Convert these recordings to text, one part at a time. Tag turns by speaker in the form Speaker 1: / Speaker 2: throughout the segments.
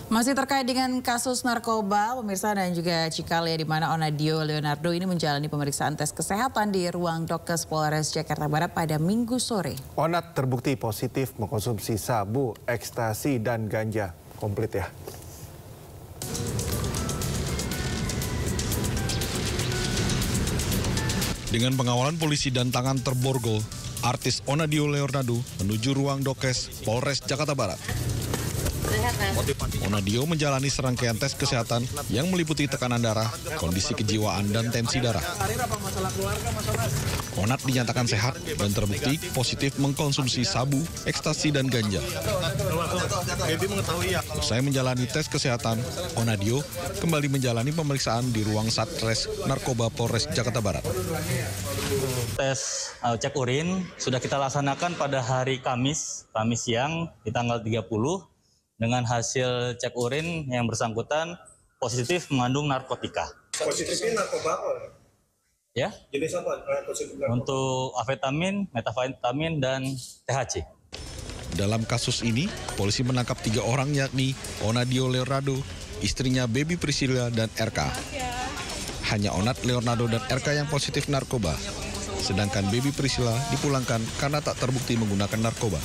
Speaker 1: Masih terkait dengan kasus narkoba, pemirsa, dan juga Cikalia, di mana Onadio Leonardo ini menjalani pemeriksaan tes kesehatan di ruang Dokes Polres Jakarta Barat pada Minggu sore.
Speaker 2: Onat terbukti positif mengkonsumsi sabu, ekstasi, dan ganja. Komplit ya.
Speaker 3: Dengan pengawalan polisi dan tangan terborgol, artis Onadio Leonardo menuju ruang Dokes Polres Jakarta Barat. Onadio menjalani serangkaian tes kesehatan yang meliputi tekanan darah, kondisi kejiwaan, dan tensi darah. Onat dinyatakan sehat dan terbukti positif mengkonsumsi sabu, ekstasi, dan ganja. Usai menjalani tes kesehatan, Onadio kembali menjalani pemeriksaan di ruang Satres Narkoba Polres Jakarta Barat.
Speaker 4: Tes cek urin sudah kita laksanakan pada hari Kamis siang di tanggal 30. Dengan hasil cek urin yang bersangkutan positif mengandung narkotika.
Speaker 2: Positifnya narkoba apa?
Speaker 4: Ya.
Speaker 2: Jenis apa?
Speaker 4: Untuk amfetamin, metafetamin, dan THC.
Speaker 3: Dalam kasus ini, polisi menangkap 3 orang, yakni Onadio Leonardo, istrinya Baby Priscilla, dan RK. Hanya Onat Leonardo dan RK yang positif narkoba, sedangkan Baby Priscilla dipulangkan karena tak terbukti menggunakan narkoba.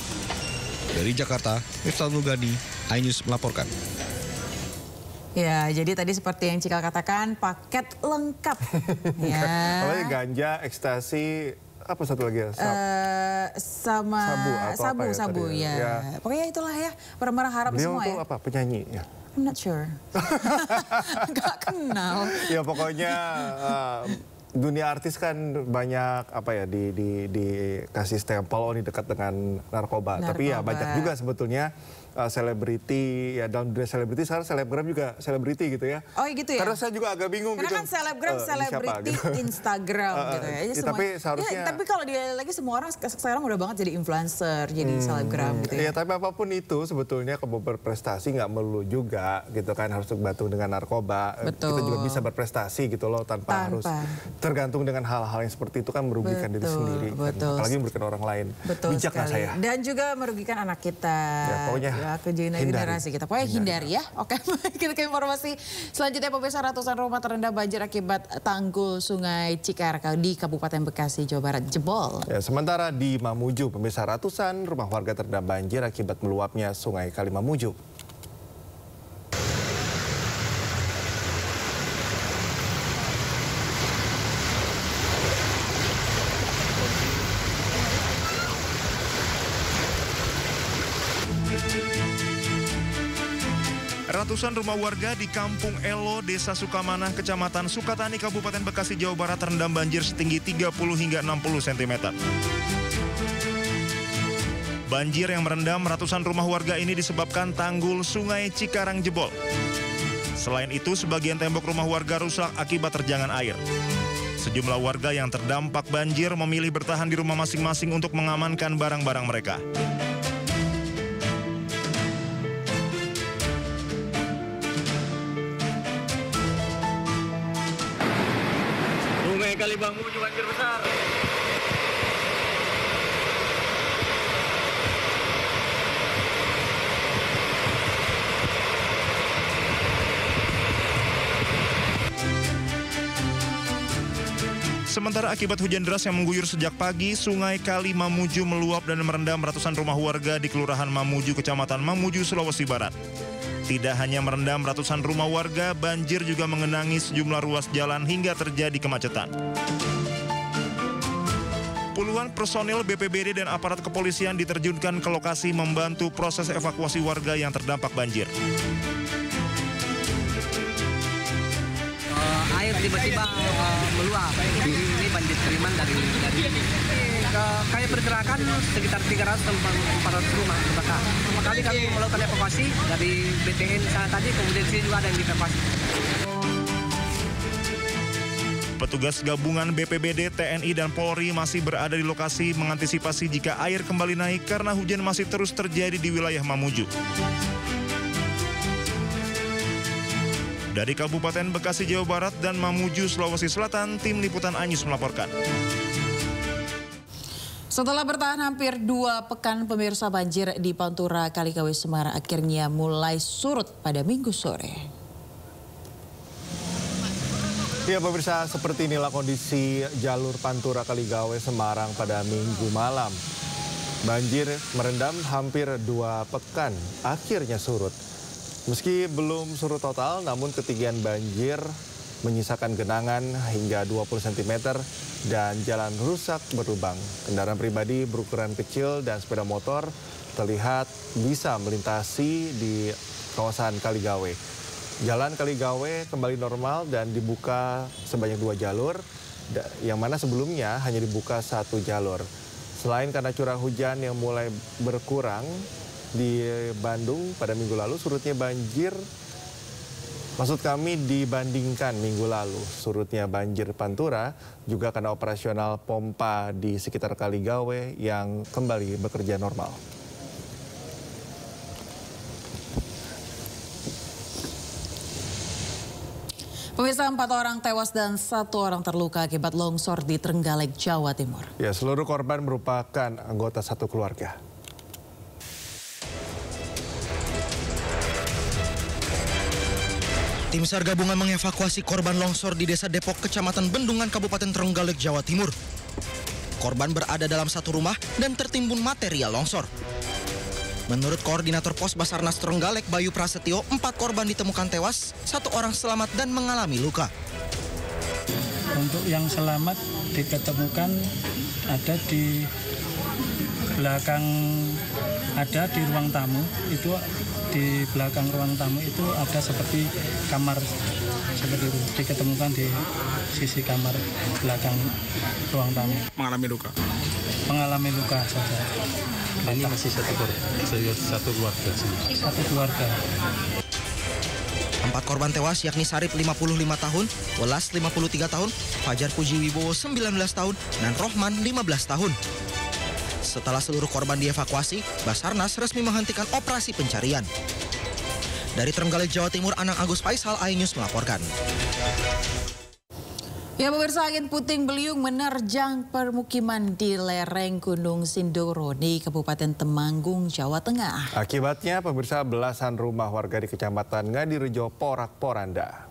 Speaker 3: Dari Jakarta, Miftah Nurgani, iNews melaporkan.
Speaker 1: Ya, jadi tadi seperti yang Cikal katakan, paket lengkap. Ya.
Speaker 2: Kalau ganja, ekstasi, apa satu lagi ya?
Speaker 1: Sabu ya. Pokoknya itulah ya, barang-barang haram semua ya.
Speaker 2: Dia apa? Penyanyi ya?
Speaker 1: I'm not sure. Gak kenal.
Speaker 2: Ya pokoknya dunia artis kan banyak dikasih stempel ini dekat dengan narkoba. Tapi ya banyak juga sebetulnya selebriti, ya dalam dunia selebriti sekarang selebgram juga selebriti gitu ya.
Speaker 1: Oh gitu ya?
Speaker 2: Karena saya juga agak bingung
Speaker 1: karena
Speaker 2: gitu.
Speaker 1: Karena kan selebgram, selebriti, gitu. Instagram gitu ya.
Speaker 2: Tapi seharusnya...
Speaker 1: tapi kalau dilihat lagi semua orang sekarang udah banget jadi influencer, jadi selebgram gitu ya.
Speaker 2: Iya, tapi apapun itu sebetulnya kalau berprestasi nggak melulu juga gitu kan, harus tergantung dengan narkoba.
Speaker 1: Betul.
Speaker 2: Kita juga bisa berprestasi gitu loh tanpa harus tergantung dengan hal-hal yang seperti itu, kan merugikan diri sendiri. Kan? Apalagi merugikan orang lain.
Speaker 1: Betul
Speaker 2: bijak
Speaker 1: sekali.
Speaker 2: Saya.
Speaker 1: Dan juga merugikan anak kita.
Speaker 2: Ya, pokoknya
Speaker 1: generasi kita. Pokoknya hindari ya. Oke, kita ke informasi selanjutnya. Pemirsa, ratusan rumah terendam banjir akibat tanggul Sungai Cikarang di Kabupaten Bekasi, Jawa Barat jebol.
Speaker 2: Ya, sementara di Mamuju, pemirsa, ratusan rumah warga terendam banjir akibat meluapnya Sungai Kali Mamuju.
Speaker 5: Ratusan rumah warga di Kampung Elo, Desa Sukamanah, Kecamatan Sukatani, Kabupaten Bekasi, Jawa Barat terendam banjir setinggi 30 hingga 60 cm. Banjir yang merendam ratusan rumah warga ini disebabkan tanggul Sungai Cikarang jebol. Selain itu, sebagian tembok rumah warga rusak akibat terjangan air. Sejumlah warga yang terdampak banjir memilih bertahan di rumah masing-masing untuk mengamankan barang-barang mereka.
Speaker 6: Sungai Kali Mamuju banjir besar.
Speaker 5: Sementara akibat hujan deras yang mengguyur sejak pagi, Sungai Kali Mamuju meluap dan merendam ratusan rumah warga di Kelurahan Mamuju, Kecamatan Mamuju, Sulawesi Barat. Tidak hanya merendam ratusan rumah warga, banjir juga mengenangi sejumlah ruas jalan hingga terjadi kemacetan. Puluhan personil BPBD dan aparat kepolisian diterjunkan ke lokasi membantu proses evakuasi warga yang terdampak banjir.
Speaker 7: Air tiba-tiba meluap. Ini banjir kiriman dari kayak pergerakan sekitar 300-400 rumah terbakar. Pertama kali kami melakukan evakuasi dari BTN sana tadi, kemudian sini juga ada yang dievakuasi.
Speaker 5: Petugas gabungan BPBD, TNI, dan Polri masih berada di lokasi mengantisipasi jika air kembali naik karena hujan masih terus terjadi di wilayah Mamuju. Dari Kabupaten Bekasi, Jawa Barat, dan Mamuju, Sulawesi Selatan, tim liputan iNews melaporkan.
Speaker 1: Setelah bertahan hampir 2 pekan, pemirsa, banjir di Pantura Kaligawe Semarang akhirnya mulai surut pada Minggu sore.
Speaker 2: Ya pemirsa, seperti inilah kondisi jalur Pantura Kaligawe Semarang pada Minggu malam. Banjir merendam hampir 2 pekan, akhirnya surut. Meski belum surut total, namun ketinggian banjir menyisakan genangan hingga 20 cm dan jalan rusak berlubang. Kendaraan pribadi berukuran kecil dan sepeda motor terlihat bisa melintasi di kawasan Kaligawe. Jalan Kaligawe kembali normal dan dibuka sebanyak 2 jalur, yang mana sebelumnya hanya dibuka 1 jalur. Selain karena curah hujan yang mulai berkurang di Bandung pada minggu lalu, surutnya banjir, maksud kami dibandingkan minggu lalu, surutnya banjir Pantura juga karena operasional pompa di sekitar Kaligawe yang kembali bekerja normal.
Speaker 1: Pemirsa, 4 orang tewas dan 1 orang terluka akibat longsor di Trenggalek, Jawa Timur.
Speaker 2: Ya, seluruh korban merupakan anggota satu keluarga.
Speaker 8: Tim SAR gabungan mengevakuasi korban longsor di Desa Depok, Kecamatan Bendungan, Kabupaten Trenggalek, Jawa Timur. Korban berada dalam satu rumah dan tertimbun material longsor. Menurut Koordinator Pos Basarnas Trenggalek, Bayu Prasetyo, 4 korban ditemukan tewas, 1 orang selamat dan mengalami luka.
Speaker 9: Untuk yang selamat diketemukan ada di belakang, ada di ruang tamu. Itu di belakang ruang tamu itu ada seperti kamar seperti itu, diketemukan di sisi kamar belakang ruang tamu.
Speaker 10: Mengalami luka?
Speaker 9: Mengalami luka saja.
Speaker 10: Ini masih satu keluarga?
Speaker 9: Satu keluarga.
Speaker 8: 4 korban tewas yakni Sarip 55 tahun, Welas 53 tahun, Fajar Puji Wibowo 19 tahun, dan Rohman 15 tahun. Setelah seluruh korban dievakuasi, Basarnas resmi menghentikan operasi pencarian. Dari Trenggalek, Jawa Timur, Anang Agus Faisal, iNews melaporkan.
Speaker 1: Ya pemirsa, angin puting beliung menerjang permukiman di lereng Gunung Sindoro di Kabupaten Temanggung, Jawa Tengah.
Speaker 2: Akibatnya pemirsa, belasan rumah warga di Kecamatan Ngadirejo porak-poranda.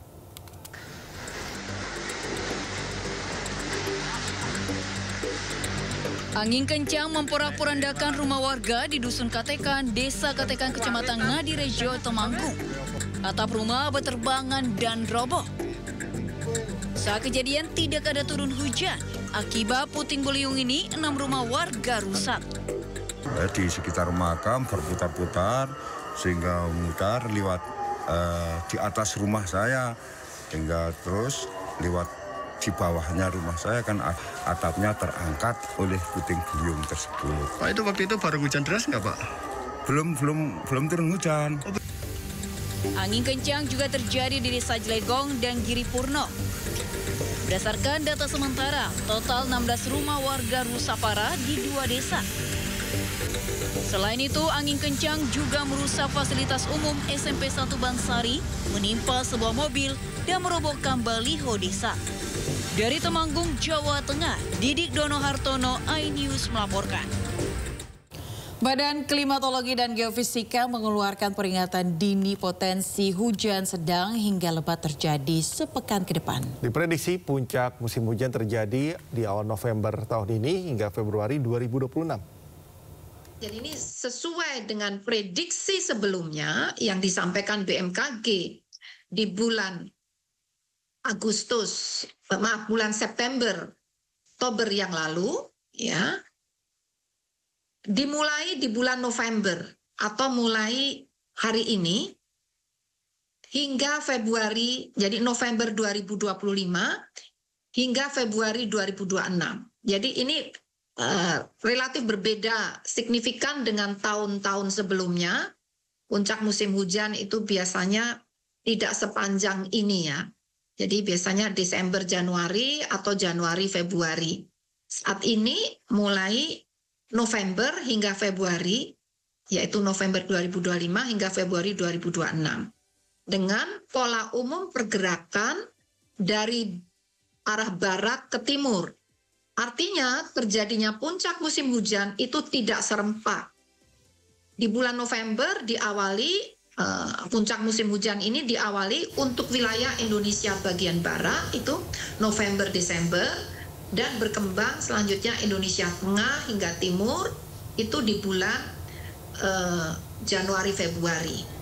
Speaker 11: Angin kencang memporak-porandakan rumah warga di Dusun Katekan, Desa Katekan, Kecamatan Ngadirejo, Temanggung. Atap rumah berterbangan dan roboh. Saat kejadian tidak ada turun hujan. Akibat puting beliung ini, 6 rumah warga rusak.
Speaker 12: Di sekitar makam berputar-putar sehingga mutar lewat di atas rumah saya hingga terus lewat di bawahnya rumah saya, kan atapnya terangkat oleh puting beliung tersebut.
Speaker 10: Pak, itu waktu itu baru hujan deras nggak, Pak?
Speaker 12: Belum turun hujan.
Speaker 11: Angin kencang juga terjadi di Desa Jelegong dan Giripurno. Berdasarkan data sementara, total 16 rumah warga rusak parah di 2 desa. Selain itu, angin kencang juga merusak fasilitas umum SMP 1 Bansari, menimpa sebuah mobil dan merobohkan baliho desa. Dari Temanggung, Jawa Tengah, Didik Dono Hartono, iNews melaporkan.
Speaker 1: Badan Klimatologi dan Geofisika mengeluarkan peringatan dini potensi hujan sedang hingga lebat terjadi sepekan ke depan.
Speaker 2: Diprediksi puncak musim hujan terjadi di awal November tahun ini hingga Februari 2026.
Speaker 13: Jadi ini sesuai dengan prediksi sebelumnya yang disampaikan BMKG di bulan bulan September, Oktober yang lalu, ya. Dimulai di bulan November atau mulai hari ini hingga Februari, jadi November 2025 hingga Februari 2026. Jadi ini relatif berbeda signifikan dengan tahun-tahun sebelumnya. Puncak musim hujan itu biasanya tidak sepanjang ini ya. Jadi biasanya Desember, Januari atau Januari, Februari. Saat ini mulai November hingga Februari, yaitu November 2025 hingga Februari 2026. Dengan pola umum pergerakan dari arah barat ke timur. Artinya terjadinya puncak musim hujan itu tidak serempak. Di bulan November puncak musim hujan ini diawali untuk wilayah Indonesia bagian barat itu November-Desember, dan berkembang selanjutnya Indonesia Tengah hingga Timur itu di bulan Januari-Februari.